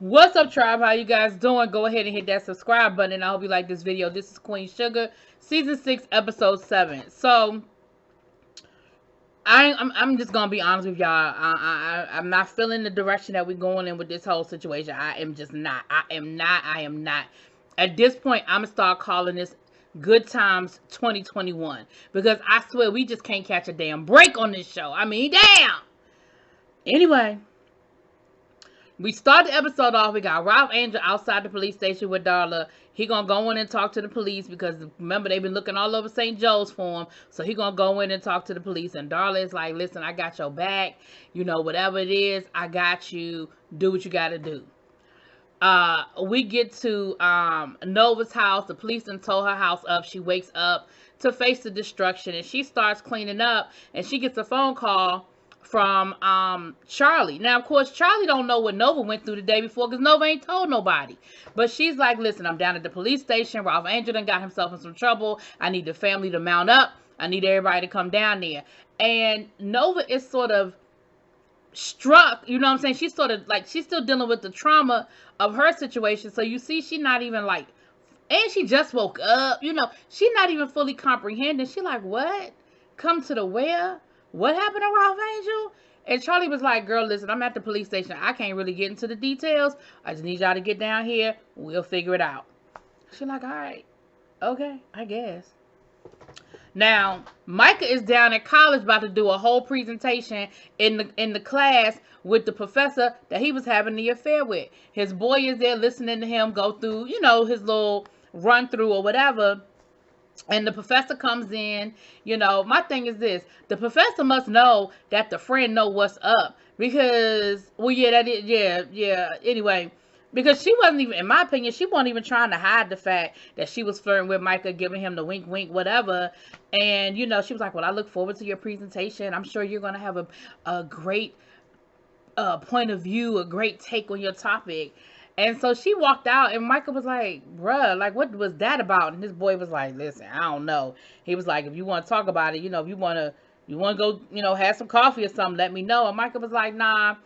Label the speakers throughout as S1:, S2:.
S1: What's up, tribe? How you guys doing? Go ahead and hit that subscribe button. I hope you like this video. This is Queen Sugar, season 6, episode 7. So I'm just gonna be honest with y'all. I'm not feeling the direction that we're going in with this whole situation. I am just not. I am not. At this point, I'm gonna start calling this Good Times 2021 because I swear we just can't catch a damn break on this show. I mean, damn. Anyway. We start the episode off. We got Ralph Angel outside the police station with Darla. He gonna go in and talk to the police because remember they've been looking all over St. Joe's for him. So he gonna go in and talk to the police. And Darla is like, "Listen, I got your back. You know, whatever it is, I got you. Do what you gotta do." We get to Nova's house. The police done tore her house up. She wakes up to face the destruction, and she starts cleaning up. And she gets a phone call from Charlie. Now, of course, Charlie don't know what Nova went through the day before because Nova ain't told nobody. But she's like, "Listen, I'm down at the police station. Ralph Angel done got himself in some trouble. I need the family to mount up. I need everybody to come down there." And Nova is sort of struck, you know what I'm saying? She's sort of like, she's still dealing with the trauma of her situation. So you see, she not even like, and she just woke up, you know, she not even fully comprehending. She like, "What? Come to the where? What happened to Ralph Angel?" And Charlie was like, "Girl, listen, I'm at the police station. I can't really get into the details. I just need y'all to get down here. We'll figure it out." She's like, "All right, okay, I guess." Now, Micah is down at college about to do a whole presentation in the class with the professor that he was having the affair with. His boy is there listening to him go through, you know, his little run through or whatever. And the professor comes in, you know, my thing is this. The professor must know that the friend know what's up. Because, well, yeah, that is, yeah. Anyway, because she wasn't even, in my opinion, she wasn't even trying to hide the fact that she was flirting with Micah, giving him the wink, wink, whatever. And, you know, she was like, "Well, I look forward to your presentation. I'm sure you're going to have a great point of view, a great take on your topic." And so she walked out, and Michael was like, "Bruh, like, what was that about?" And his boy was like, "Listen, I don't know." He was like, "If you want to talk about it, you know, if you want to go, you know, have some coffee or something, let me know." And Michael was like, "Nah,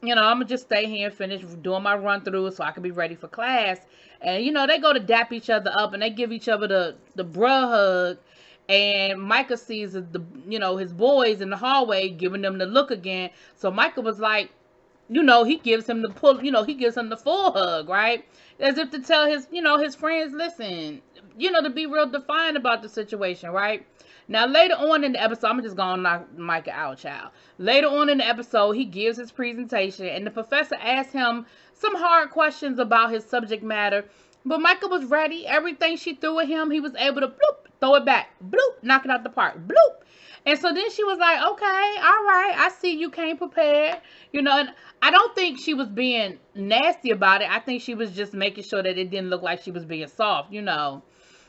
S1: you know, I'm going to just stay here and finish doing my run through so I can be ready for class." And, you know, they go to dap each other up, and they give each other the bruh hug. And Micah sees the, you know, his boys in the hallway giving them the look again. So Micah was like, you know, he gives him the pull, you know, he gives him the full hug, right? As if to tell his, you know, his friends, listen, you know, to be real defiant about the situation, right? Now, later on in the episode, I'm just going to knock Micah out, child. Later on in the episode, he gives his presentation, and the professor asks him some hard questions about his subject matter. But Micah was ready. Everything she threw at him, he was able to bloop, throw it back, bloop, knock it out the park, bloop. And so then she was like, "Okay, all right, I see you came prepared." You know, and I don't think she was being nasty about it. I think she was just making sure that it didn't look like she was being soft, you know.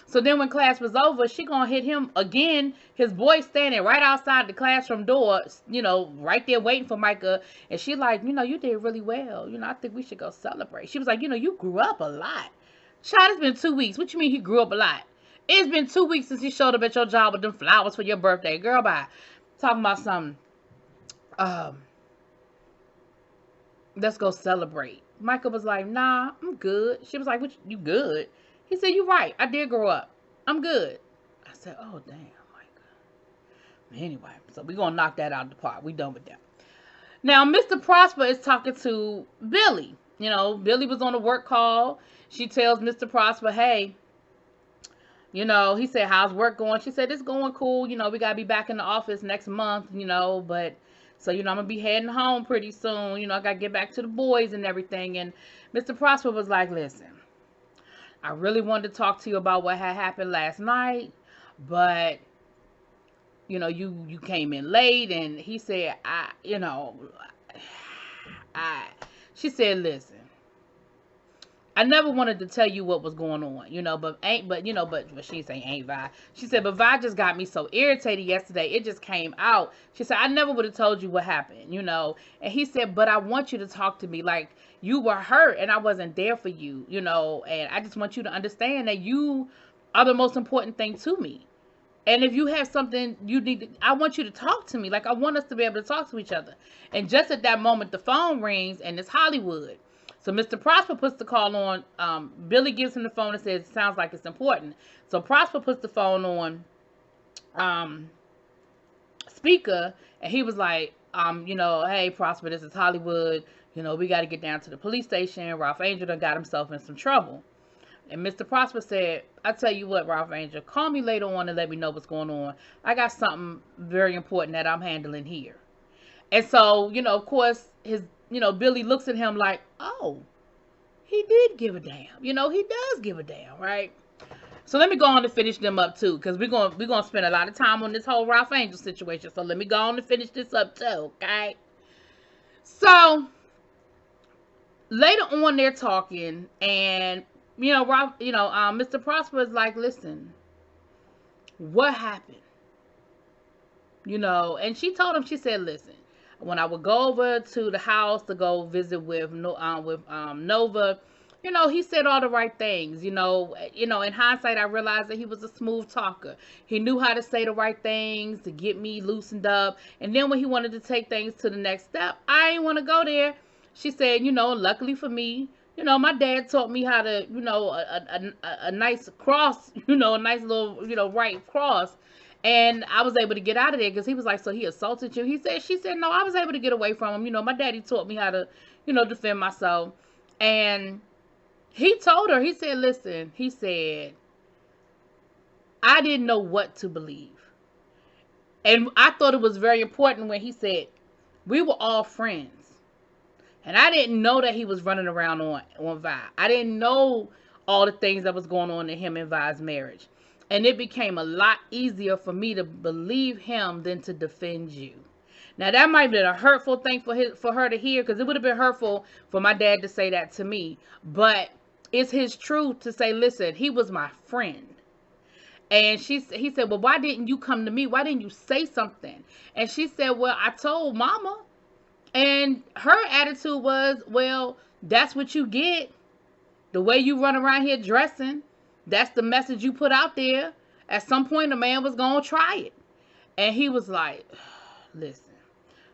S1: So then when class was over, she gonna hit him again. His boy standing right outside the classroom door, you know, right there waiting for Micah. And she like, "You know, you did really well. You know, I think we should go celebrate." She was like, "You know, you grew up a lot." Child, it's been 2 weeks. What you mean he grew up a lot? It's been 2 weeks since he showed up at your job with them flowers for your birthday. Girl, bye. Talking about something. Let's go celebrate. Michael was like, "Nah, I'm good." She was like, "What, you good?" He said, "You right. I did grow up. I'm good." I said, "Oh, damn, Michael." Anyway, so we're going to knock that out of the park. We done with that. Now, Mr. Prosper is talking to Billy. You know, Billy was on a work call. She tells Mr. Prosper, "Hey, you know," he said, "How's work going?" She said, "It's going cool. You know, we got to be back in the office next month, you know, but so, you know, I'm going to be heading home pretty soon. You know, I got to get back to the boys and everything." And Mr. Prosper was like, "Listen, I really wanted to talk to you about what had happened last night, but, you know, you came in late." And he said, she said, "Listen, I never wanted to tell you what was going on, you know, but she say ain't Vi." She said, "But Vi just got me so irritated yesterday. It just came out." She said, "I never would have told you what happened, you know." And he said, "But I want you to talk to me like you were hurt and I wasn't there for you, you know, and I just want you to understand that you are the most important thing to me. And if you have something you need, I want you to talk to me. Like, I want us to be able to talk to each other." And just at that moment, the phone rings, and it's Hollywood. So Mr. Prosper puts the call on. Billy gives him the phone and says, it sounds like it's important. So Prosper puts the phone on speaker, and he was like, hey, Prosper, this is Hollywood. We got to get down to the police station. Ralph Angel done got himself in some trouble. And Mr. Prosper said, I tell you what, Ralph Angel, call me later on and let me know what's going on. I got something very important that I'm handling here. And so, of course, Billy looks at him like, oh, he did give a damn. He does give a damn, right? So let me go on to finish them up too, because we're gonna spend a lot of time on this whole Ralph Angel situation. So let me go on to finish this up too, okay? So later on, they're talking, and Ralph, Mr. Prosper is like, listen, what happened? And she told him, she said, listen, when I would go over to the house to go visit with Nova, he said all the right things. In hindsight, I realized that he was a smooth talker. He knew how to say the right things to get me loosened up. And then when he wanted to take things to the next step, I didn't want to go there. She said, luckily for me, my dad taught me how to, a nice cross, a nice little, right cross. And I was able to get out of there because he was like, so he assaulted you? She said, no, I was able to get away from him. My daddy taught me how to, defend myself. And he told her, he said, listen, he said, I didn't know what to believe. And I thought it was very important when he said, we were all friends. And I didn't know that he was running around on Vi. I didn't know all the things that was going on in him and Vi's marriage. And it became a lot easier for me to believe him than to defend you. Now, that might have been a hurtful thing for her to hear, because it would have been hurtful for my dad to say that to me. But it's his truth to say, listen, he was my friend. And he said, well, why didn't you come to me? Why didn't you say something? And she said, well, I told Mama. And her attitude was, well, that's what you get. The way you run around here dressing, that's the message you put out there. At some point, a man was going to try it. And he was like, listen,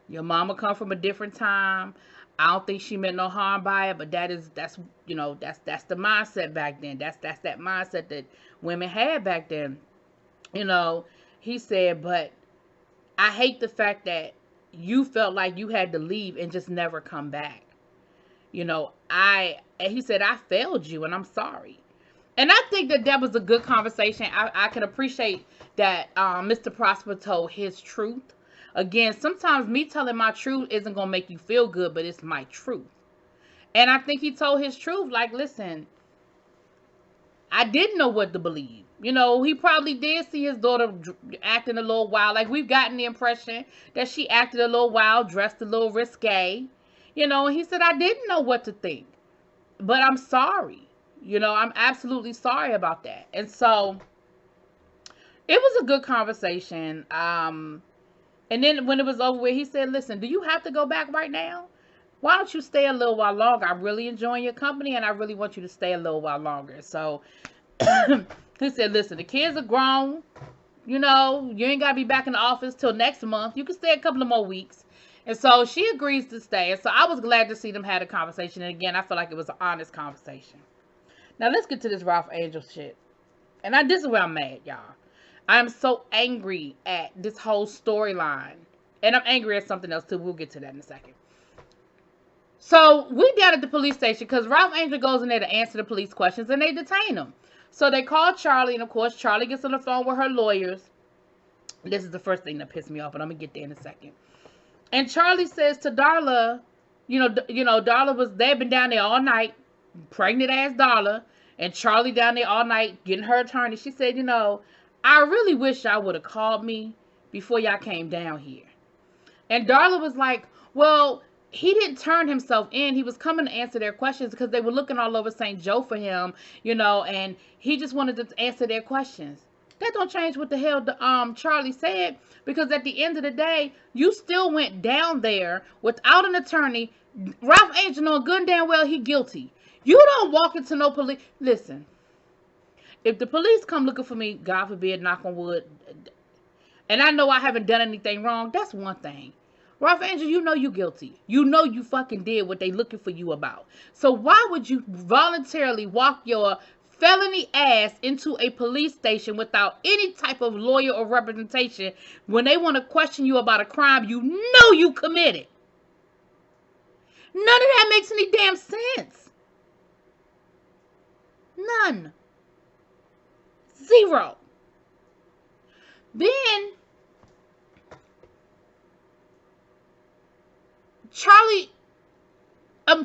S1: your mama come from a different time. I don't think she meant no harm by it, but that's the mindset back then. That's that mindset that women had back then. He said, but I hate the fact that you felt like you had to leave and just never come back. He said, I failed you and I'm sorry. And I think that was a good conversation. I can appreciate that Mr. Prosper told his truth. Again, sometimes me telling my truth isn't going to make you feel good, but it's my truth. And I think he told his truth. Like, listen, I didn't know what to believe. He probably did see his daughter acting a little wild. Like, we've gotten the impression that she acted a little wild, dressed a little risque. And he said, I didn't know what to think. But I'm sorry. I'm absolutely sorry about that. And so it was a good conversation. And then when it was over with, he said, listen, do you have to go back right now? Why don't you stay a little while longer? I'm really enjoying your company, and I really want you to stay a little while longer. So he said, listen, the kids are grown. You ain't got to be back in the office till next month. You can stay a couple of more weeks. And so she agrees to stay. And so I was glad to see them have a conversation. And again, I feel like it was an honest conversation. Now, let's get to this Ralph Angel shit. And this is where I'm mad, y'all. I'm so angry at this whole storyline. And I'm angry at something else, too. We'll get to that in a second. So, we down at the police station because Ralph Angel goes in there to answer the police questions, and they detain him. So, they call Charlie, and of course, Charlie gets on the phone with her lawyers. This is the first thing that pissed me off, but I'm going to get there in a second. And Charlie says to Darla, Darla they've been down there all night. Pregnant ass Darla, and Charlie down there all night getting her attorney. She said, I really wish y'all would have called me before y'all came down here. And Darla was like, well, he didn't turn himself in. He was coming to answer their questions because they were looking all over St. Joe for him, and he just wanted to answer their questions. That don't change what the hell Charlie said, because at the end of the day, you still went down there without an attorney. Ralph Angel knowing good and damn well he guilty. You don't walk into no police. Listen, if the police come looking for me, God forbid, knock on wood, and I know I haven't done anything wrong, that's one thing. Ralph Angel, you know you guilty. You know you fucking did what they looking for you about. So why would you voluntarily walk your felony ass into a police station without any type of lawyer or representation when they want to question you about a crime you know you committed? None of that makes any damn sense. None. Zero. Then Charlie,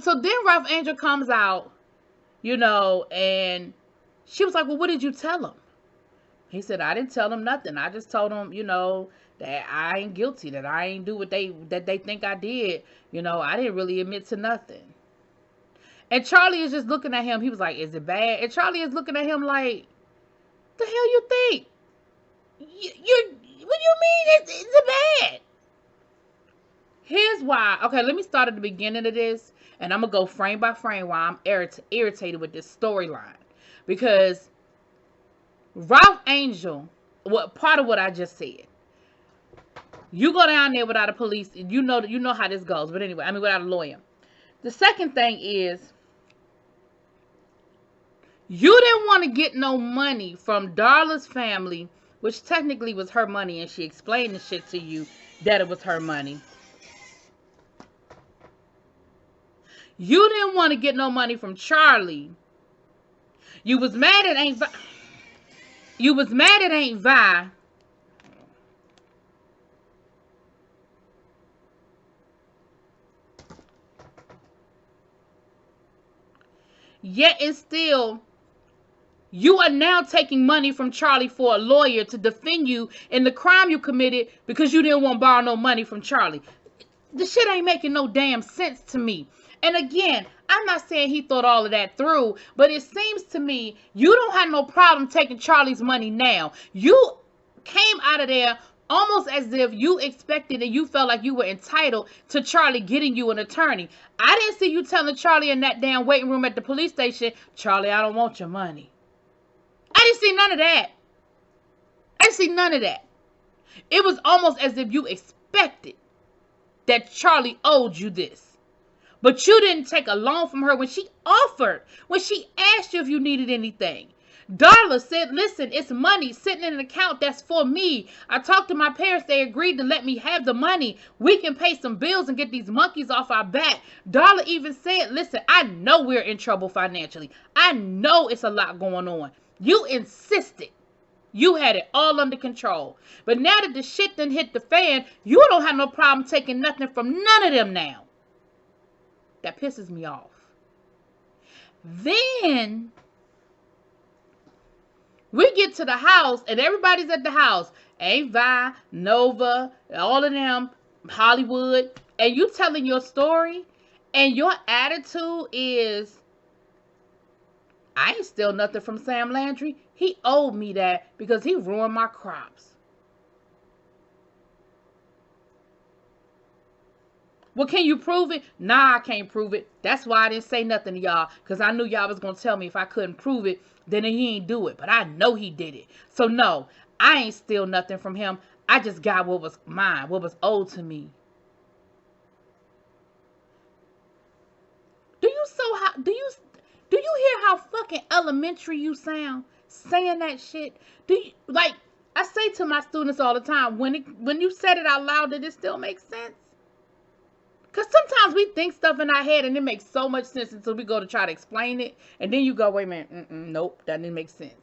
S1: so then Ralph Angel comes out, and she was like, well, what did you tell him? He said, I didn't tell him nothing. I just told him, that I ain't guilty, that I ain't do what they think I did. I didn't really admit to nothing. And Charlie is just looking at him. He was like, is it bad? And Charlie is looking at him like, the hell you think? What do you mean it's bad? Here's why. Okay, let me start at the beginning of this, and I'm going to go frame by frame why I'm irritated with this storyline. Because Ralph Angel, part of what I just said, you go down there without a police, you know how this goes. But anyway, without a lawyer. The second thing is, you didn't want to get no money from Darla's family, which technically was her money, and she explained the shit to you that it was her money. You didn't want to get no money from Charlie. You was mad at Aunt Vi. You was mad at Aunt Vi. Yet and still, you are now taking money from Charlie for a lawyer to defend you in the crime you committed because you didn't want to borrow no money from Charlie. This shit ain't making no damn sense to me. And again, I'm not saying he thought all of that through, but it seems to me you don't have no problem taking Charlie's money now. You came out of there almost as if you expected and you felt like you were entitled to Charlie getting you an attorney. I didn't see you telling Charlie in that damn waiting room at the police station, Charlie, I don't want your money. I didn't see none of that. I didn't see none of that. It was almost as if you expected that Charlie owed you this. But you didn't take a loan from her when she offered, when she asked you if you needed anything. Darla said, listen, it's money sitting in an account that's for me. I talked to my parents. They agreed to let me have the money. We can pay some bills and get these monkeys off our back. Darla even said, listen, I know we're in trouble financially. I know it's a lot going on. You insisted. You had it all under control. But now that the shit done hit the fan, you don't have no problem taking nothing from none of them now. That pisses me off. Then we get to the house and everybody's at the house. Aunt Vi, Nova, all of them, Hollywood. And you telling your story and your attitude is, I ain't steal nothing from Sam Landry. He owed me that because he ruined my crops. Well, can you prove it? Nah, I can't prove it. That's why I didn't say nothing to y'all, because I knew y'all was going to tell me if I couldn't prove it, then he ain't do it. But I know he did it. So no, I ain't steal nothing from him. I just got what was mine, what was owed to me. Do you hear how fucking elementary you sound saying that shit? Like I say to my students all the time, when you said it out loud, did it still make sense? Because sometimes we think stuff in our head and it makes so much sense until we go to try to explain it. And then you go, wait a minute, nope, that didn't make sense.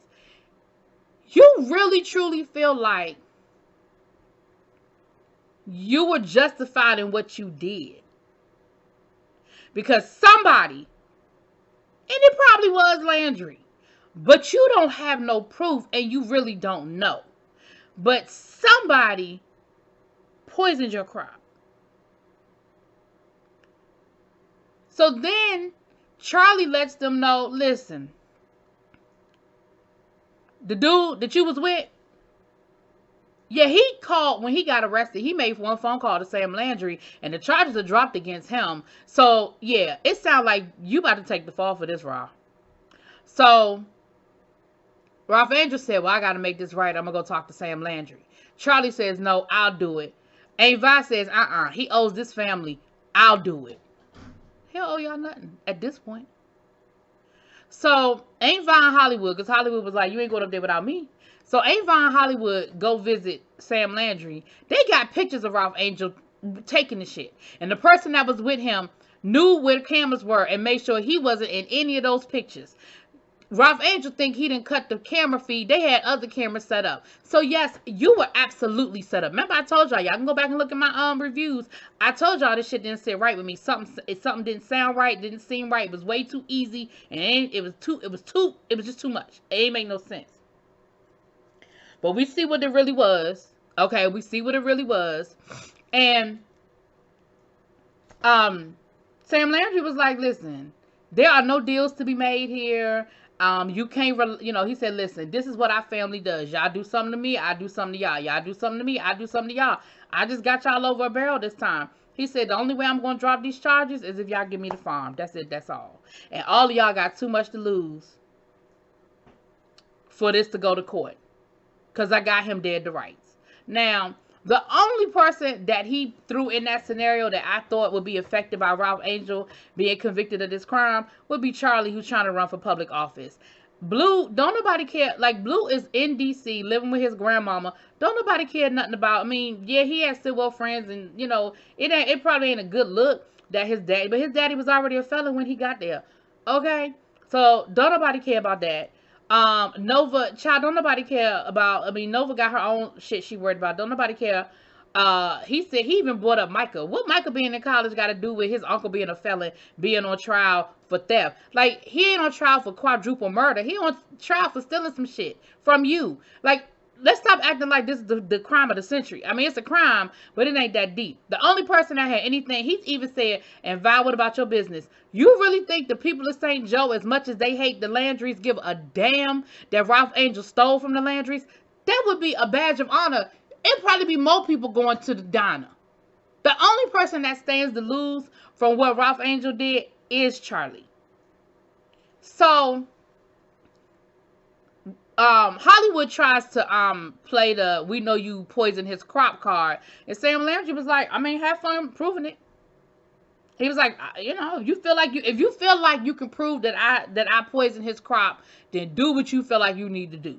S1: You really, truly feel like you were justified in what you did. Because somebody, and it probably was Landry, but you don't have no proof and you really don't know. But somebody poisoned your crop. So then Charlie lets them know, listen, the dude that you was with, yeah, he called when he got arrested. He made one phone call to Sam Landry and the charges are dropped against him. So, yeah, it sounds like you about to take the fall for this, Ralph. So, Ralph Angel said, well, I got to make this right. I'm going to go talk to Sam Landry. Charlie says, no, I'll do it. Aunt Vi says, he owes this family. I'll do it. He don't owe y'all nothing at this point. So Aunt Vi in Hollywood, because Hollywood was like, you ain't going up there without me. So Aunt Vi in Hollywood go visit Sam Landry. They got pictures of Ralph Angel taking the shit. And the person that was with him knew where the cameras were and made sure he wasn't in any of those pictures. Ralph Angel think he didn't cut the camera feed. They had other cameras set up. So yes, you were absolutely set up. Remember I told y'all can go back and look at my reviews. I told y'all this shit didn't sit right with me. Something didn't sound right, didn't seem right. It was way too easy, and it was just too much. It ain't make no sense. But we see what it really was. Okay, we see what it really was. And Sam Landry was like, listen, there are no deals to be made here. You can't, he said, listen, this is what our family does. Y'all do something to me, I do something to y'all. Y'all do something to me, I do something to y'all. I just got y'all over a barrel this time. He said, the only way I'm going to drop these charges is if y'all give me the farm. That's it, that's all. And all of y'all got too much to lose for this to go to court. Because I got him dead to rights. Now, the only person that he threw in that scenario that I thought would be affected by Ralph Angel being convicted of this crime would be Charlie, who's trying to run for public office. Blue, don't nobody care. Like, Blue is in D.C. living with his grandmama. Don't nobody care nothing about. I mean, yeah, he has Sidwell friends, and, it probably ain't a good look that his daddy, but his daddy was already a felon when he got there. Okay? So, don't nobody care about that. Nova, child, don't nobody care about, Nova got her own shit she worried about. Don't nobody care. He said he even brought up Micah. What Micah being in college got to do with his uncle being a felon, being on trial for theft? Like, he ain't on trial for quadruple murder. He on trial for stealing some shit from you. Like, let's stop acting like this is the crime of the century. I mean, it's a crime, but it ain't that deep. The only person that had anything, he's even said, and Vi, what about your business? You really think the people of St. Joe, as much as they hate the Landrys, give a damn that Ralph Angel stole from the Landrys? That would be a badge of honor. It'd probably be more people going to the diner. The only person that stands to lose from what Ralph Angel did is Charlie. So, Hollywood tries to play the "we know you poisoned his crop" card, and Sam Landry was like, have fun proving it. He was like, if you feel like you can prove that I poisoned his crop, then do what you feel like you need to do.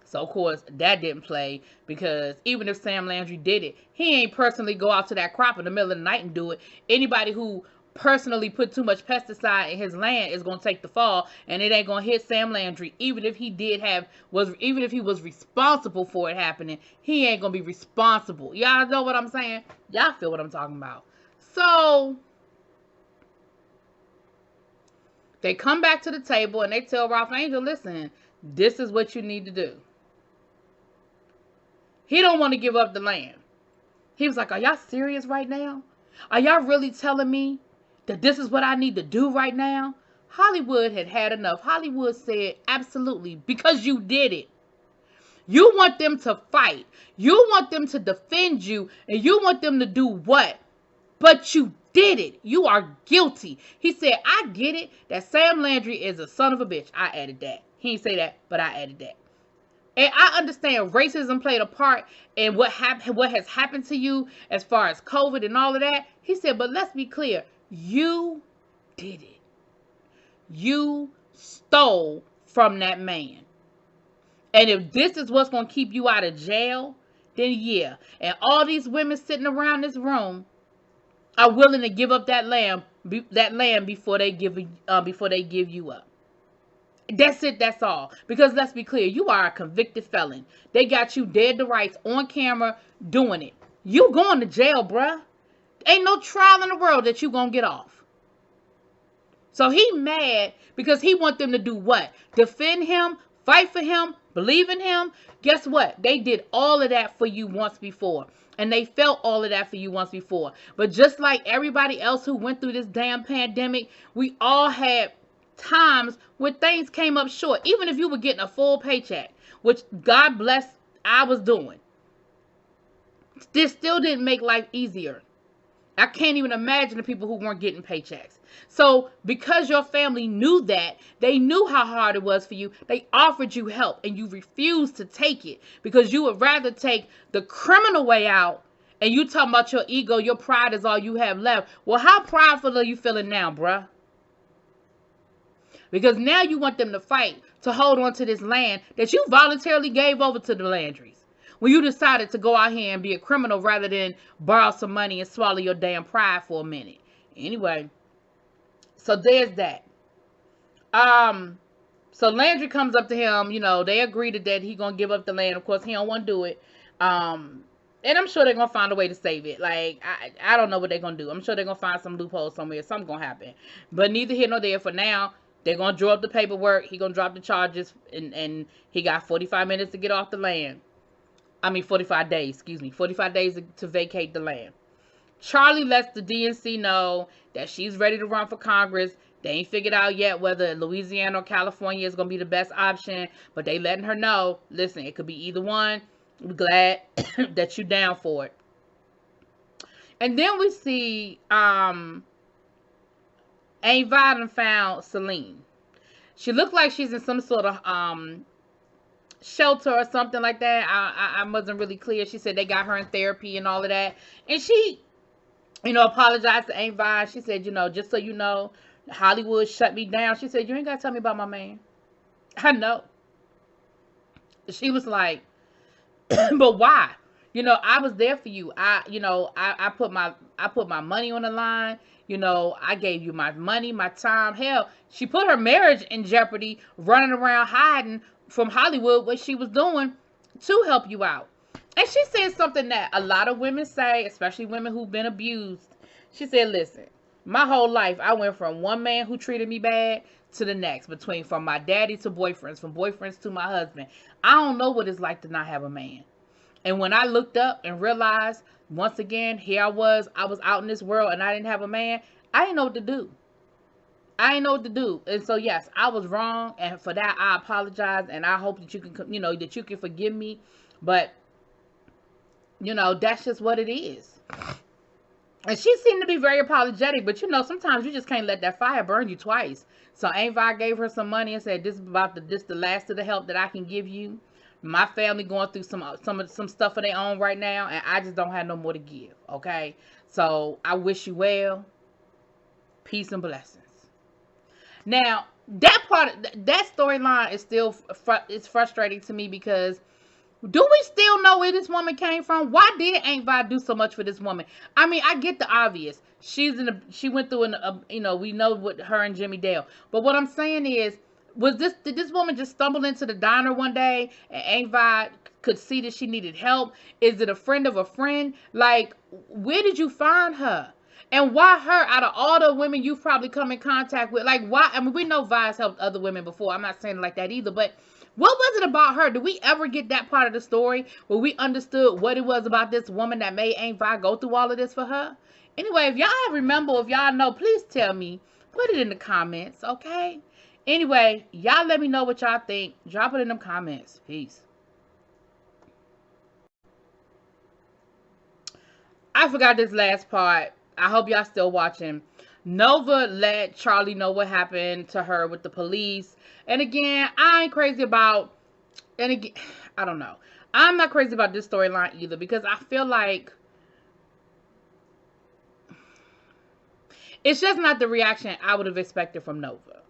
S1: So, of course, that didn't play, because even if Sam Landry did it, he ain't personally go out to that crop in the middle of the night and do it. Anybody who personally put too much pesticide in his land is going to take the fall, and it ain't going to hit Sam Landry. Even if he was responsible for it happening, he ain't going to be responsible. Y'all know what I'm saying? Y'all feel what I'm talking about. So, they come back to the table and they tell Ralph Angel, listen, this is what you need to do. He don't want to give up the land. He was like, are y'all serious right now? Are y'all really telling me that this is what I need to do right now? Hollywood had enough. Hollywood said, absolutely, because you did it. You want them to fight. You want them to defend you, and you want them to do what? But you did it. You are guilty. He said, I get it that Sam Landry is a son of a bitch. I added that. He didn't say that, but I added that. And I understand racism played a part in what has happened to you as far as COVID and all of that. He said, but let's be clear. You did it. You stole from that man. And if this is what's going to keep you out of jail, then yeah. And all these women sitting around this room are willing to give up that land before they give you up. That's it. That's all. Because let's be clear, you are a convicted felon. They got you dead to rights on camera doing it. You going to jail, bruh. Ain't no trial in the world that you gonna get off. So he mad because he want them to do what? Defend him, fight for him, believe in him. Guess what? They did all of that for you once before. And they felt all of that for you once before. But just like everybody else who went through this damn pandemic, we all had times when things came up short. Even if you were getting a full paycheck, which God bless I was doing, this still didn't make life easier. I can't even imagine the people who weren't getting paychecks. So because your family knew that, they knew how hard it was for you, they offered you help and you refused to take it because you would rather take the criminal way out. And you talking about your ego, your pride is all you have left. Well, how prideful are you feeling now, bruh? Because now you want them to fight to hold on to this land that you voluntarily gave over to the Landrys. When you decided to go out here and be a criminal rather than borrow some money and swallow your damn pride for a minute. Anyway, so there's that. So Landry comes up to him, you know, they agreed that he gonna give up the land. Of course, he don't want to do it. And I'm sure they're gonna find a way to save it. Like, I don't know what they're gonna do. I'm sure they're gonna find some loophole somewhere. Something's gonna happen. But neither here nor there for now. They're gonna draw up the paperwork. He gonna drop the charges, and he got 45 minutes to get off the land. 45 days, excuse me. 45 days to vacate the land. Charlie lets the DNC know that she's ready to run for Congress. They ain't figured out yet whether Louisiana or California is going to be the best option, but they letting her know, listen, it could be either one. We're glad that you're down for it. And then we see Aunt Vi found Celine. She looked like she's in some sort of shelter or something like that. I wasn't really clear. She said they got her in therapy and all of that. And she, you know, apologized to Aunt Vi. She said, you know, just so you know, Hollywood shut me down. She said, you ain't got to tell me about my man. I know. She was like, but why? You know, I was there for you. I put my money on the line. You know, I gave you my money, my time. Hell, she put her marriage in jeopardy, running around hiding from Hollywood what she was doing to help you out. And she said something that a lot of women say, especially women who've been abused. She said, listen, my whole life I went from one man who treated me bad to the next, from my daddy to boyfriends, from boyfriends to my husband. I don't know what it's like to not have a man. And when I looked up and realized, once again, here I was out in this world and I didn't have a man, I didn't know what to do. And so, yes, I was wrong. And for that, I apologize. And I hope that you can, that you can forgive me. But, that's just what it is. And she seemed to be very apologetic. But, sometimes you just can't let that fire burn you twice. So Aunt Vi gave her some money and said, this is the last of the help that I can give you. My family going through some stuff of their own right now. And I just don't have no more to give. Okay? So I wish you well. Peace and blessings. Now, that storyline is still it's frustrating to me because do we still know where this woman came from? Why did Aunt Vi do so much for this woman? I mean, I get the obvious. She went through we know what her and Jimmy Dale. But what I'm saying is, did this woman just stumble into the diner one day and Aunt Vi could see that she needed help? Is it a friend of a friend? Like, where did you find her? And why her out of all the women you've probably come in contact with? Like, why? I mean, we know Vi's helped other women before. I'm not saying it like that either. But what was it about her? Did we ever get that part of the story where we understood what it was about this woman that made Aunt Vi go through all of this for her? Anyway, if y'all remember, if y'all know, please tell me. Put it in the comments, okay? Anyway, y'all let me know what y'all think. Drop it in them comments. Peace. I forgot this last part. I hope y'all still watching. Nova let Charlie know what happened to her with the police. And again, I ain't crazy about, and again, I don't know. I'm not crazy about this storyline either because I feel like it's just not the reaction I would have expected from Nova.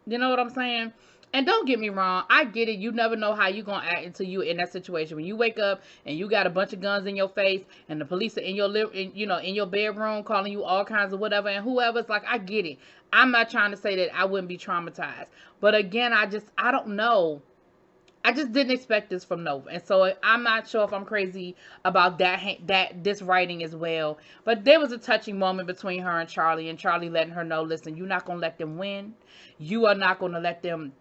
S1: You know what I'm saying? And don't get me wrong, I get it. You never know how you're going to act until you're in that situation. When you wake up and you got a bunch of guns in your face and the police are in your bedroom calling you all kinds of whatever and whoever's like, I get it. I'm not trying to say that I wouldn't be traumatized. But again, I don't know. I just didn't expect this from Nova. And so I'm not sure if I'm crazy about this writing as well. But there was a touching moment between her and Charlie letting her know, listen, you're not going to let them win. You are not going to let them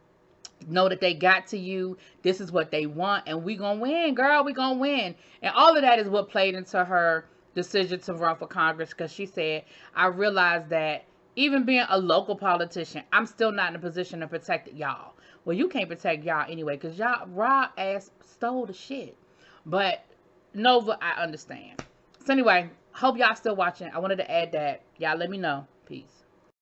S1: know that they got to you. This is what they want, and we gonna win, girl. We gonna win. And all of that is what played into her decision to run for Congress, because she said, I realized that even being a local politician, I'm still not in a position to protect y'all. Well, you can't protect y'all anyway, because y'all raw ass stole the shit. But Nova, I understand. So anyway, Hope y'all still watching. I wanted to add that. Y'all let me know. Peace.